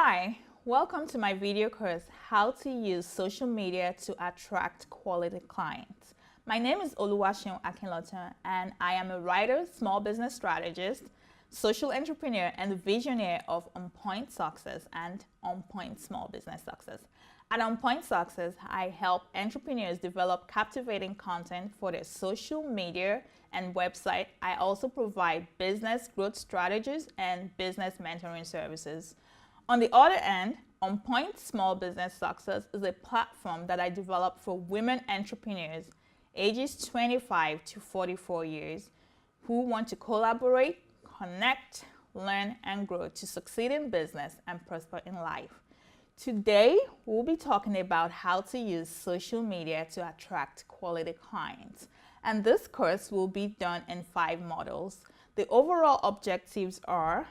Hi, welcome to my video course, How to Use Social Media to Attract Quality Clients. My name is Oluwaseun Akinlota, and I am a writer, small business strategist, social entrepreneur, and the visionary of On Point Success and On Point Small Business Success. At On Point Success, I help entrepreneurs develop captivating content for their social media and website. I also provide business growth strategies and business mentoring services. On the other end, On Point Small Business Success is a platform that I developed for women entrepreneurs ages 25 to 44 years who want to collaborate, connect, learn, and grow to succeed in business and prosper in life. Today, we'll be talking about how to use social media to attract quality clients. And this course will be done in 5 modules. The overall objectives are: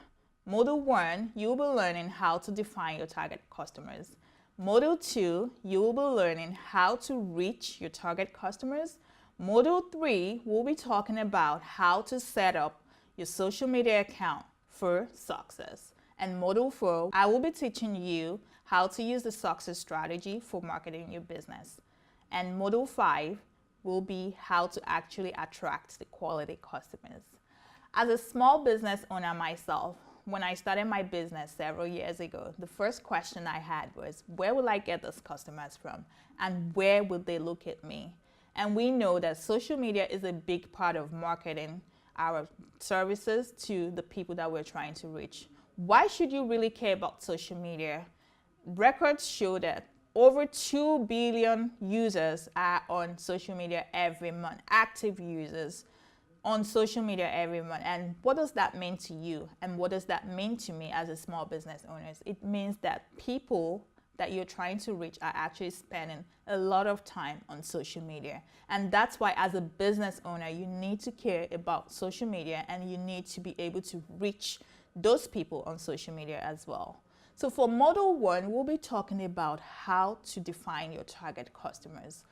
Module 1, you'll be learning how to define your target customers. Module 2, you will be learning how to reach your target customers. Module 3, we'll be talking about how to set up your social media account for success. And Module 4, I will be teaching you how to use the success strategy for marketing your business. And Module 5 will be how to actually attract the quality customers. As a small business owner myself, when I started my business several years ago, the first question I had was, where will I get those customers from? And where would they look at me? And we know that social media is a big part of marketing our services to the people that we're trying to reach. Why should you really care about social media? Records show that over 2 billion users are on social media every month, active users on social media every month. And what does that mean to you? And what does that mean to me as a small business owner? It means that people that you're trying to reach are actually spending a lot of time on social media. And that's why as a business owner, you need to care about social media and you need to be able to reach those people on social media as well. So for Module 1, we'll be talking about how to define your target customers.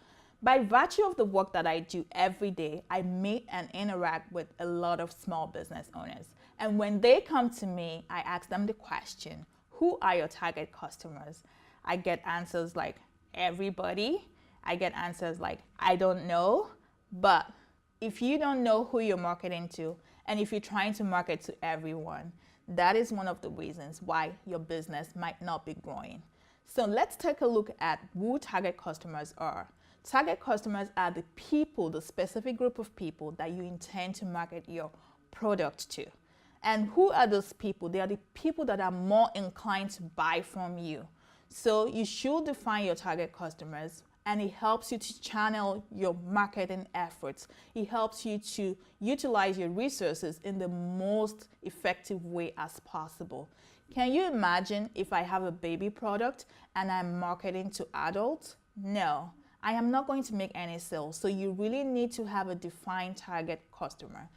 By virtue of the work that I do every day, I meet and interact with a lot of small business owners. And when they come to me, I ask them the question, who are your target customers? I get answers like, everybody. I get answers like, I don't know. But if you don't know who you're marketing to, and if you're trying to market to everyone, that is one of the reasons why your business might not be growing. So let's take a look at who target customers are. Target customers are the people, the specific group of people that you intend to market your product to. And who are those people? They are the people that are more inclined to buy from you. So you should define your target customers, and it helps you to channel your marketing efforts. It helps you to utilize your resources in the most effective way as possible. Can you imagine if I have a baby product and I'm marketing to adults? No, I am not going to make any sales. So you really need to have a defined target customer.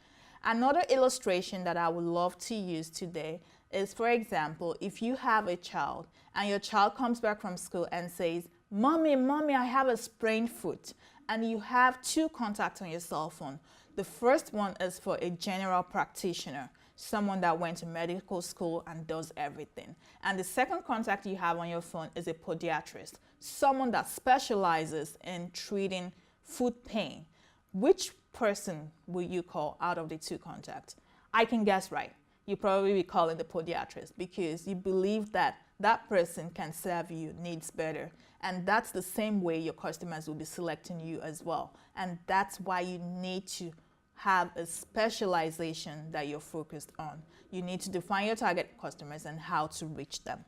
Another illustration that I would love to use today is, for example, if you have a child and your child comes back from school and says, Mommy, I have a sprained foot, and you have 2 contacts on your cell phone. The first one is for a general practitioner, someone that went to medical school and does everything. And the second contact you have on your phone is a podiatrist, someone that specializes in treating foot pain. Which person will you call out of the 2 contacts? I can guess right. You probably be calling the podiatrist because you believe that that person can serve your needs better. And that's the same way your customers will be selecting you as well. And that's why you need to have a specialization that you're focused on. You need to define your target customers and how to reach them.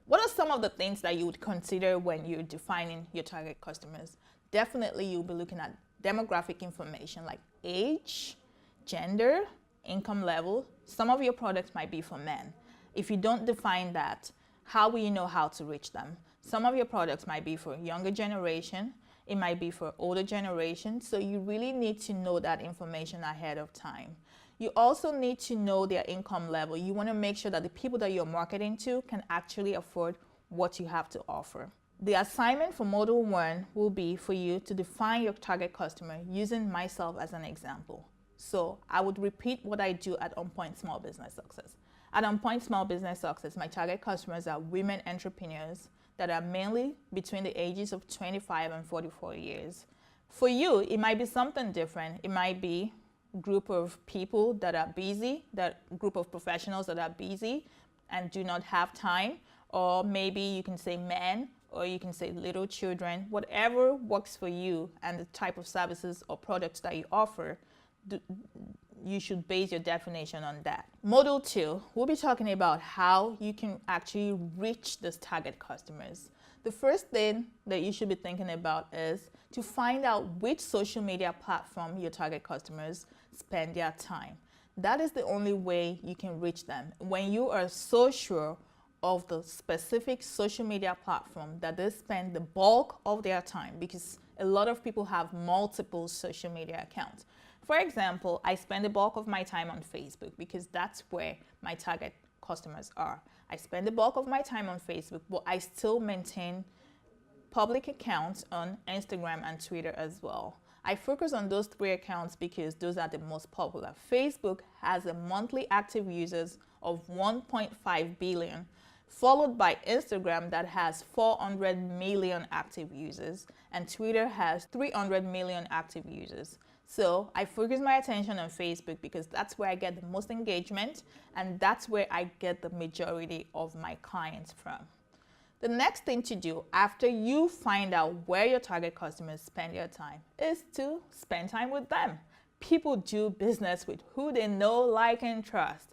What are some of the things that you would consider when you're defining your target customers? Definitely you'll be looking at demographic information like age, gender, income level. Some of your products might be for men. If you don't define that, how will you know how to reach them? Some of your products might be for younger generation. It might be for older generation. So you really need to know that information ahead of time. You also need to know their income level. You want to make sure that the people that you're marketing to can actually afford what you have to offer. The assignment for Module 1 will be for you to define your target customer using myself as an example. So I would repeat what I do at On Point Small Business Success. At On Point Small Business Success, my target customers are women entrepreneurs that are mainly between the ages of 25 and 44 years. For you, it might be something different. It might be a group of people that are busy, that group of professionals that are busy and do not have time, or maybe you can say men, or you can say little children. Whatever works for you and the type of services or products that you offer, you should base your definition on that. Module 2, we'll be talking about how you can actually reach these target customers. The first thing that you should be thinking about is to find out which social media platform your target customers spend their time. That is the only way you can reach them. When you are so sure of the specific social media platform that they spend the bulk of their time, because a lot of people have multiple social media accounts. For example, I spend the bulk of my time on Facebook because that's where my target customers are. I spend the bulk of my time on Facebook, but I still maintain public accounts on Instagram and Twitter as well. I focus on those 3 accounts because those are the most popular. Facebook has a monthly active users of 1.5 billion, followed by Instagram that has 400 million active users, and Twitter has 300 million active users. So I focus my attention on Facebook because that's where I get the most engagement, and that's where I get the majority of my clients from. The next thing to do after you find out where your target customers spend their time is to spend time with them. People do business with who they know, like, and trust.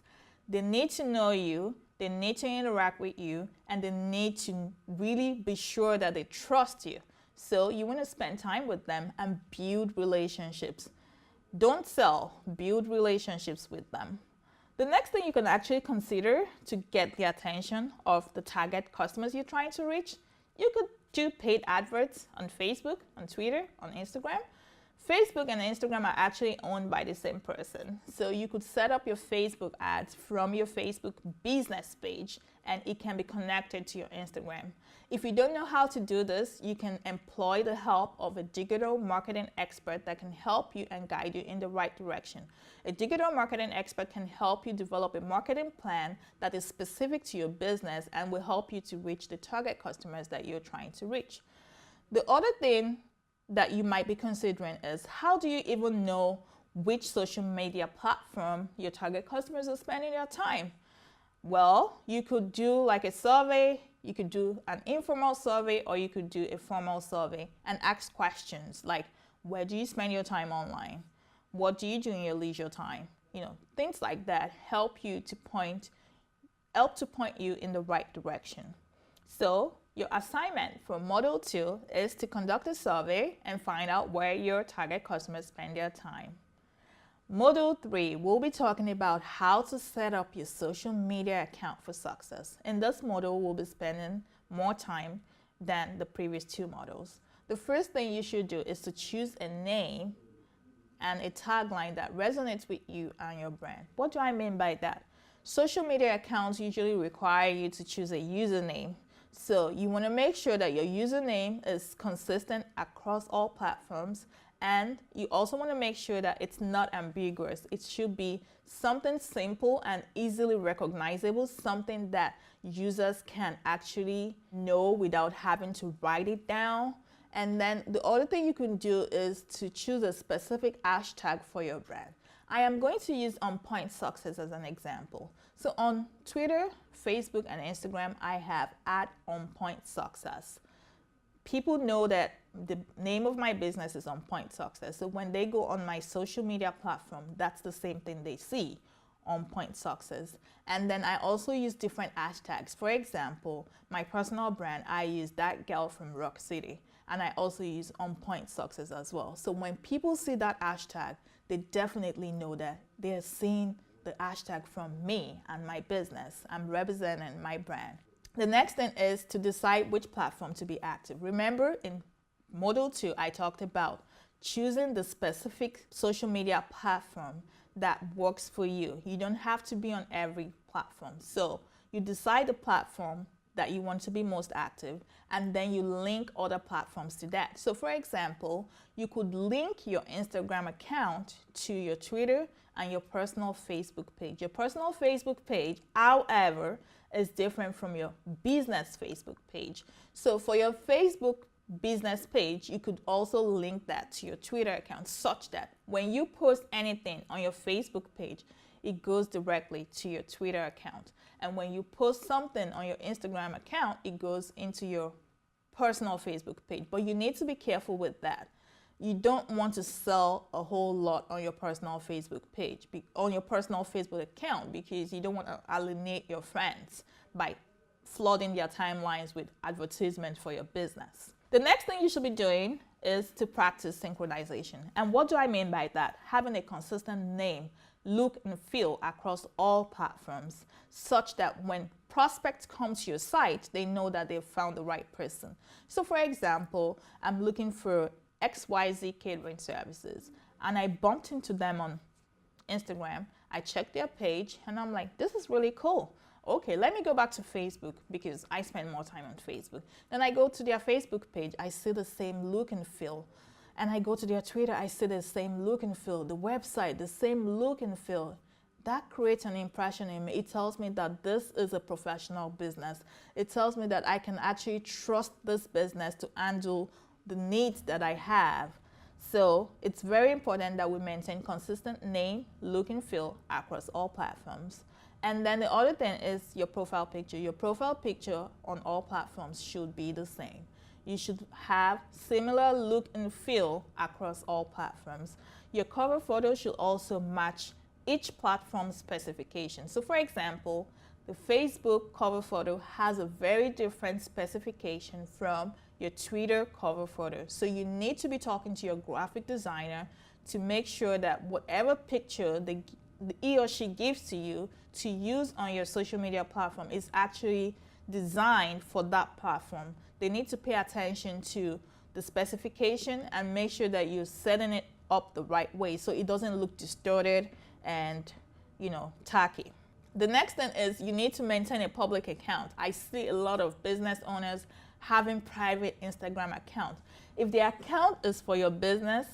They need to know you, they need to interact with you, and they need to really be sure that they trust you. So you want to spend time with them and build relationships. Don't sell, build relationships with them. The next thing you can actually consider to get the attention of the target customers you're trying to reach, you could do paid adverts on Facebook, on Twitter, on Instagram. Facebook and Instagram are actually owned by the same person. So you could set up your Facebook ads from your Facebook business page, and it can be connected to your Instagram. If you don't know how to do this, you can employ the help of a digital marketing expert that can help you and guide you in the right direction. A digital marketing expert can help you develop a marketing plan that is specific to your business and will help you to reach the target customers that you're trying to reach. The other thing that you might be considering is, how do you even know which social media platform your target customers are spending their time? Well, you could do like a survey, you could do an informal survey, or you could do a formal survey and ask questions like, where do you spend your time online? What do you do in your leisure time? Things like that help to point you in the right direction. So your assignment for Module 2 is to conduct a survey and find out where your target customers spend their time. Module 3, we'll be talking about how to set up your social media account for success. In this module, we'll be spending more time than the previous 2 modules. The first thing you should do is to choose a name and a tagline that resonates with you and your brand. What do I mean by that? Social media accounts usually require you to choose a username. So you want to make sure that your username is consistent across all platforms, and you also want to make sure that it's not ambiguous. It should be something simple and easily recognizable, something that users can actually know without having to write it down. And then the other thing you can do is to choose a specific hashtag for your brand. I am going to use On Point Success as an example. So on Twitter, Facebook, and Instagram, I have @OnPointSuccess. People know that the name of my business is On Point Success. So when they go on my social media platform, that's the same thing they see, On Point Success. And then I also use different hashtags. For example, my personal brand, I use That Girl from Rock City. And I also use On Point Success as well. So when people see that hashtag, they definitely know that they're seeing the hashtag from me and my business. I'm representing my brand. The next thing is to decide which platform to be active. Remember, in Module 2, I talked about choosing the specific social media platform that works for you. You don't have to be on every platform. So you decide the platform that you want to be most active, and then you link other platforms to that. So for example, you could link your Instagram account to your Twitter and your personal Facebook page. Your personal Facebook page, however, is different from your business Facebook page. So for your Facebook business page, you could also link that to your Twitter account such that when you post anything on your Facebook page, it goes directly to your Twitter account. And when you post something on your Instagram account, it goes into your personal Facebook page. But you need to be careful with that. You don't want to sell a whole lot on your personal Facebook page, on your personal Facebook account, because you don't want to alienate your friends by flooding their timelines with advertisements for your business. The next thing you should be doing is to practice synchronization. And what do I mean by that? Having a consistent name, look, and feel across all platforms, such that when prospects come to your site, they know that they've found the right person. So for example, I'm looking for XYZ catering services, and I bumped into them on Instagram. I checked their page and I'm like, this is really cool. Okay, let me go back to Facebook because I spend more time on Facebook. Then I go to their Facebook page, I see the same look and feel. And I go to their Twitter, I see the same look and feel. The website, the same look and feel. That creates an impression in me. It tells me that this is a professional business. It tells me that I can actually trust this business to handle the needs that I have. So it's very important that we maintain consistent name, look, and feel across all platforms. And then the other thing is your profile picture. Your profile picture on all platforms should be the same. You should have similar look and feel across all platforms. Your cover photo should also match each platform's specification. So for example, the Facebook cover photo has a very different specification from your Twitter cover photo. So you need to be talking to your graphic designer to make sure that whatever picture he or she gives to you to use on your social media platform is actually designed for that platform. They need to pay attention to the specification and make sure that you're setting it up the right way so it doesn't look distorted and, tacky. The next thing is you need to maintain a public account. I see a lot of business owners having private Instagram accounts. If the account is for your business,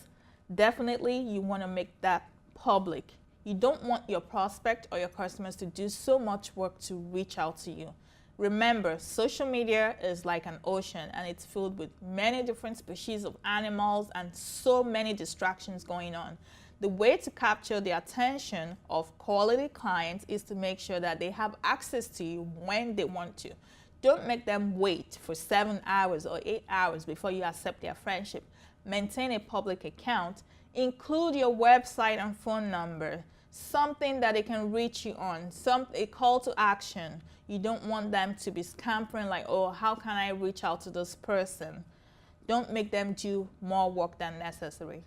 definitely you want to make that public. You don't want your prospect or your customers to do so much work to reach out to you. Remember, social media is like an ocean and it's filled with many different species of animals and so many distractions going on. The way to capture the attention of quality clients is to make sure that they have access to you when they want to. Don't make them wait for 7 hours or 8 hours before you accept their friendship. Maintain a public account. Include your website and phone number, something that they can reach you on, a call to action. You don't want them to be scampering like, oh, how can I reach out to this person? Don't make them do more work than necessary.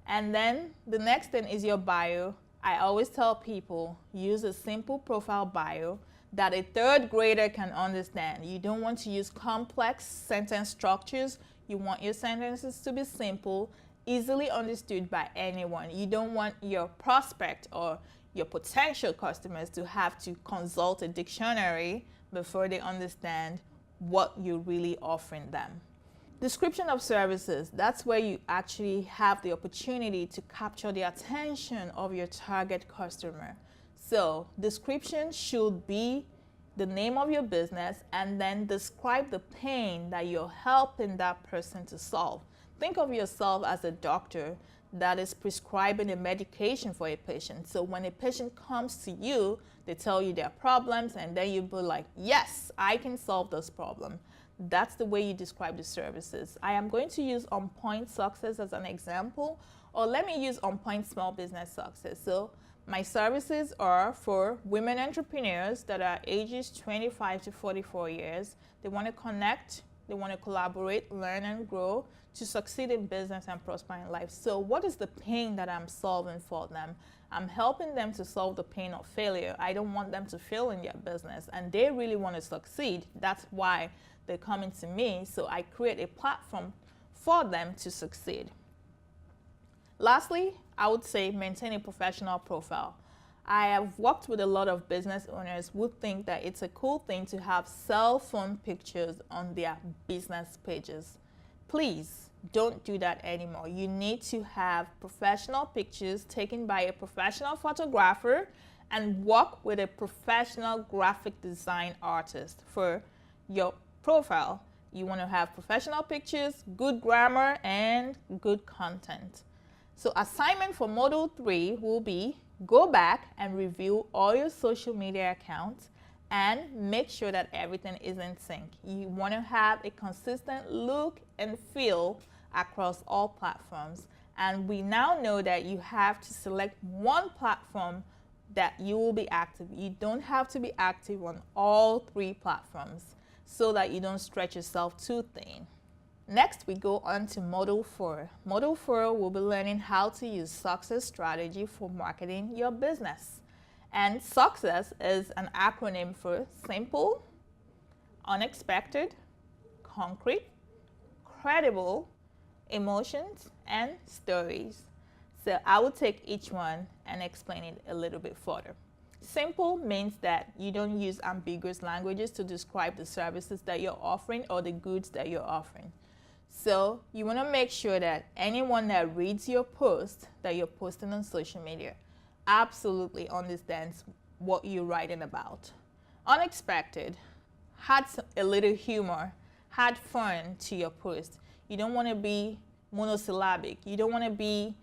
And then the next thing is your bio. I always tell people, use a simple profile bio that a third grader can understand. You don't want to use complex sentence structures. You want your sentences to be simple, easily understood by anyone. You don't want your prospect or your potential customers to have to consult a dictionary before they understand what you're really offering them. Description of services, that's where you actually have the opportunity to capture the attention of your target customer. So description should be the name of your business and then describe the pain that you're helping that person to solve. Think of yourself as a doctor that is prescribing a medication for a patient. So when a patient comes to you, they tell you their problems and then you be like, yes, I can solve this problem. That's the way you describe the services. I am going to use On Point Success as an example, or let me use On Point Small Business Success. So my services are for women entrepreneurs that are ages 25 to 44 years. They want to connect, they want to collaborate, learn and grow to succeed in business and prosper in life. So what is the pain that I'm solving for them? I'm helping them to solve the pain of failure. I don't want them to fail in their business and they really want to succeed. That's why they're coming to me. So I create a platform for them to succeed. Lastly, I would say maintain a professional profile. I have worked with a lot of business owners who think that it's a cool thing to have cell phone pictures on their business pages. Please don't do that anymore. You need to have professional pictures taken by a professional photographer and work with a professional graphic design artist for your profile. You want to have professional pictures, good grammar, and good content. So assignment for Module 3 will be go back and review all your social media accounts and make sure that everything is in sync. You want to have a consistent look and feel across all platforms. And we now know that you have to select one platform that you will be active. You don't have to be active on all 3 platforms so that you don't stretch yourself too thin. Next, we go on to Module 4. Module 4 will be learning how to use success strategy for marketing your business. And success is an acronym for simple, unexpected, concrete, credible, emotions, and stories. So I will take each one and explain it a little bit further. Simple means that you don't use ambiguous languages to describe the services that you're offering or the goods that you're offering. So you want to make sure that anyone that reads your post that you're posting on social media absolutely understands what you're writing about. Unexpected, add a little humor, add fun to your post. You don't want to be monosyllabic. You don't want to be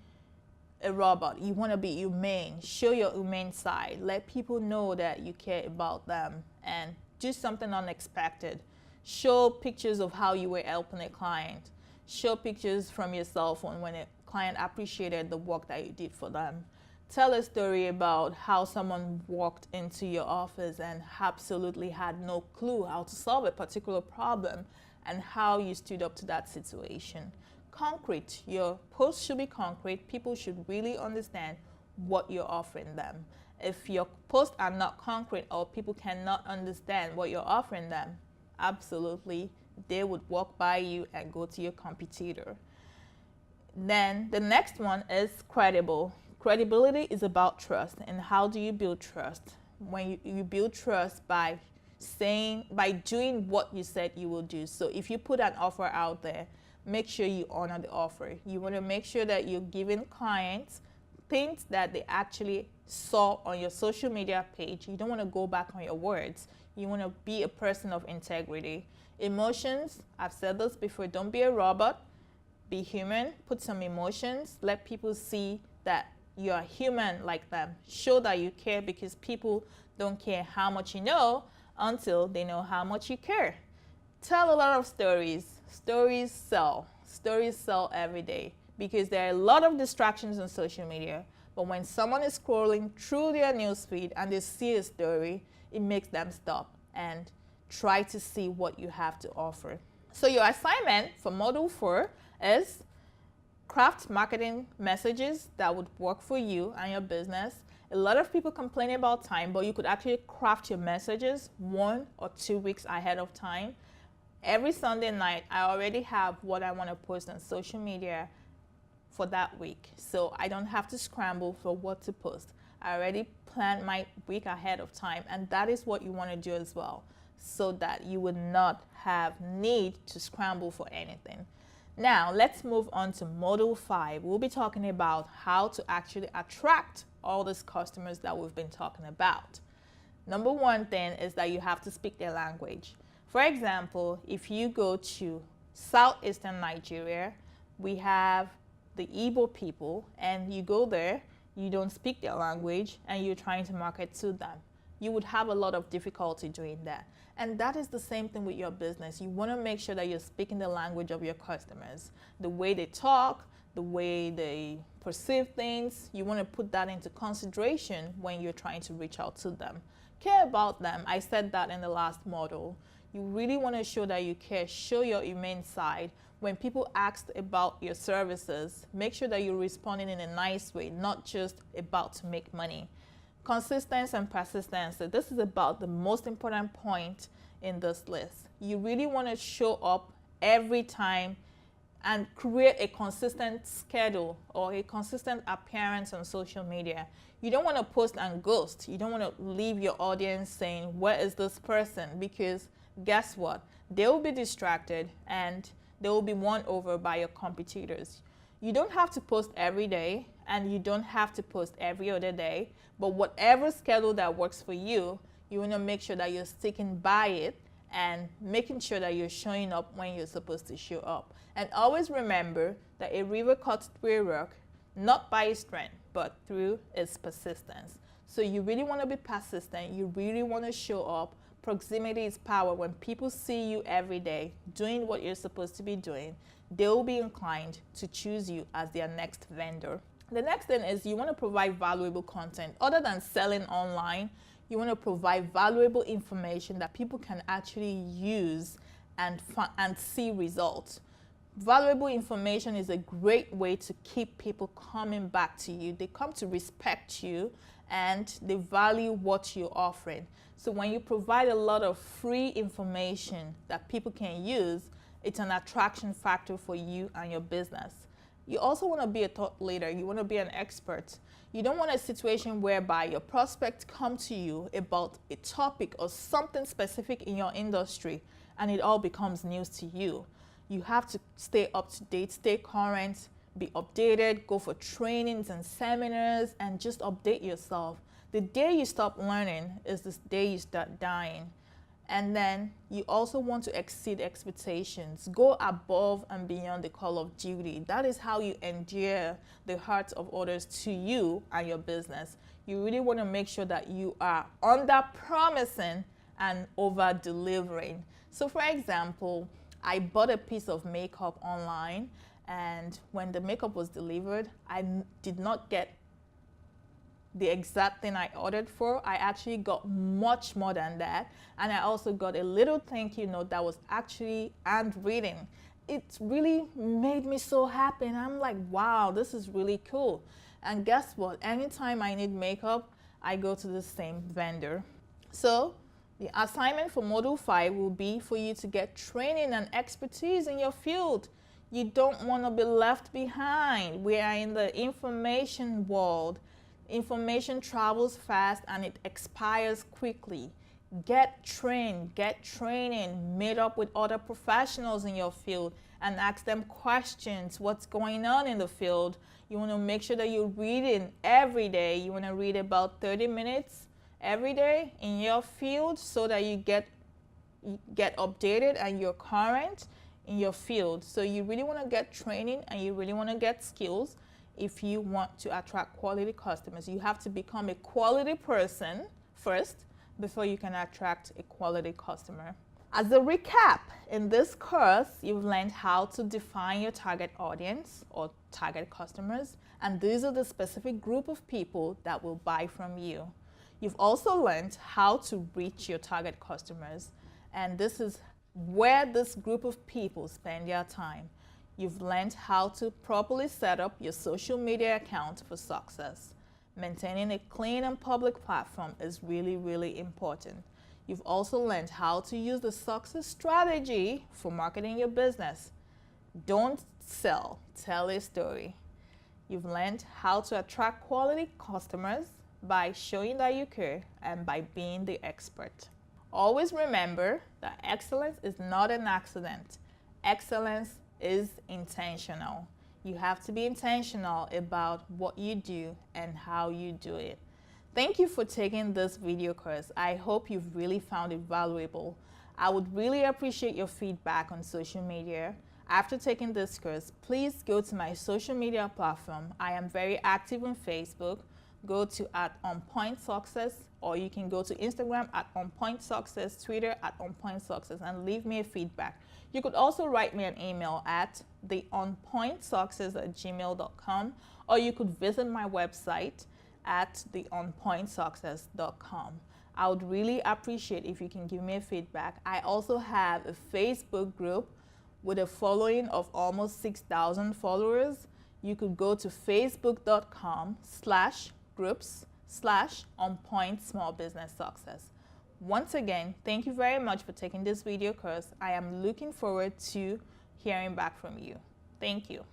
a robot. You want to be humane. Show your humane side. Let people know that you care about them and do something unexpected. Show pictures of how you were helping a client. Show pictures from your cell phone when a client appreciated the work that you did for them. Tell a story about how someone walked into your office and absolutely had no clue how to solve a particular problem and how you stood up to that situation. Concrete. Your post should be concrete. People should really understand what you're offering them. If your posts are not concrete or people cannot understand what you're offering them, absolutely, they would walk by you and go to your competitor. Then the next one is credible. Credibility is about trust. And how do you build trust? When you build trust by doing what you said you will do. So if you put an offer out there, make sure you honor the offer. You want to make sure that you're giving clients things that they actually saw on your social media page. You don't want to go back on your words. You want to be a person of integrity. Emotions, I've said this before, don't be a robot. Be human, put some emotions, let people see that you're human like them. Show that you care, because people don't care how much you know until they know how much you care. Tell a lot of stories. Stories sell. Stories sell every day because there are a lot of distractions on social media. But when someone is scrolling through their newsfeed and they see a story, it makes them stop and try to see what you have to offer. So your assignment for Module 4 is craft marketing messages that would work for you and your business. A lot of people complain about time, but you could actually craft your messages 1 or 2 weeks ahead of time. Every Sunday night, I already have what I want to post on social media for that week. So I don't have to scramble for what to post. I already planned my week ahead of time, and that is what you want to do as well, so that you would not have need to scramble for anything. Now, let's move on to Module 5. We'll be talking about how to actually attract all these customers that we've been talking about. Number one thing is that you have to speak their language. For example, if you go to southeastern Nigeria, we have the Igbo people, and you go there, you don't speak their language, and you're trying to market to them. You would have a lot of difficulty doing that. And that is the same thing with your business. You want to make sure that you're speaking the language of your customers. The way they talk, the way they perceive things, you want to put that into consideration when you're trying to reach out to them. Care about them. I said that in the last module. You really want to show that you care. Show your humane side. When people ask about your services, make sure that you're responding in a nice way, not just about to make money. Consistency and persistence. So this is about the most important point in this list. You really want to show up every time and create a consistent schedule or a consistent appearance on social media. You don't want to post and ghost. You don't want to leave your audience saying, where is this person? Because guess what? They will be distracted and they will be won over by your competitors. You don't have to post every day, and you don't have to post every other day, but whatever schedule that works for you, you want to make sure that you're sticking by it and making sure that you're showing up when you're supposed to show up. And always remember that a river cuts through a rock, not by its strength, but through its persistence. So you really want to be persistent. You really want to show up. Proximity is power. When people see you every day doing what you're supposed to be doing, they will be inclined to choose you as their next vendor. The next thing is you want to provide valuable content. Other than selling online, you want to provide valuable information that people can actually use and see results. Valuable information is a great way to keep people coming back to you. They come to respect you and they value what you're offering. So when you provide a lot of free information that people can use, it's an attraction factor for you and your business. You also want to be a thought leader. You want to be an expert. You don't want a situation whereby your prospects come to you about a topic or something specific in your industry and it all becomes news to you. You have to stay up to date, stay current, be updated, go for trainings and seminars, and just update yourself. The day you stop learning is the day you start dying. And then you also want to exceed expectations. Go above and beyond the call of duty. That is how you endear the hearts of others to you and your business. You really want to make sure that you are under-promising and over-delivering. So for example, I bought a piece of makeup online, and when the makeup was delivered, I did not get the exact thing I ordered for. I actually got much more than that. And I also got a little thank you note that was actually handwritten. It really made me so happy. And I'm like, wow, this is really cool. And guess what? Anytime I need makeup, I go to the same vendor. So the assignment for Module 5 will be for you to get training and expertise in your field. You don't want to be left behind. We are in the information world. Information travels fast and it expires quickly. Get trained, get training, meet up with other professionals in your field and ask them questions. What's going on in the field? You want to make sure that you're reading every day. You want to read about 30 minutes every day in your field so that you get updated and you're current in your field. So you really want to get training and you really want to get skills. If you want to attract quality customers, you have to become a quality person first before you can attract a quality customer. As a recap, in this course, you've learned how to define your target audience or target customers, and these are the specific group of people that will buy from you. You've also learned how to reach your target customers, and this is where this group of people spend their time. You've learned how to properly set up your social media account for success. Maintaining a clean and public platform is really, really important. You've also learned how to use the success strategy for marketing your business. Don't sell, tell a story. You've learned how to attract quality customers by showing that you care and by being the expert. Always remember that excellence is not an accident. Excellence is intentional. You have to be intentional about what you do and how you do it. Thank you for taking this video course. I hope you've really found it valuable. I would really appreciate your feedback on social media. After taking this course, please go to my social media platform. I am very active on Facebook. Go to @OnPointSuccess, or you can go to Instagram @OnPointSuccess, Twitter @OnPointSuccess, and leave me a feedback. You could also write me an email at theonpointsuccess@gmail.com, or you could visit my website at theonpointsuccess.com. I would really appreciate if you can give me a feedback. I also have a Facebook group with a following of almost 6,000 followers. You could go to facebook.com/groups/onpointsmallbusinesssuccess. Once again, thank you very much for taking this video course. I am looking forward to hearing back from you. Thank you.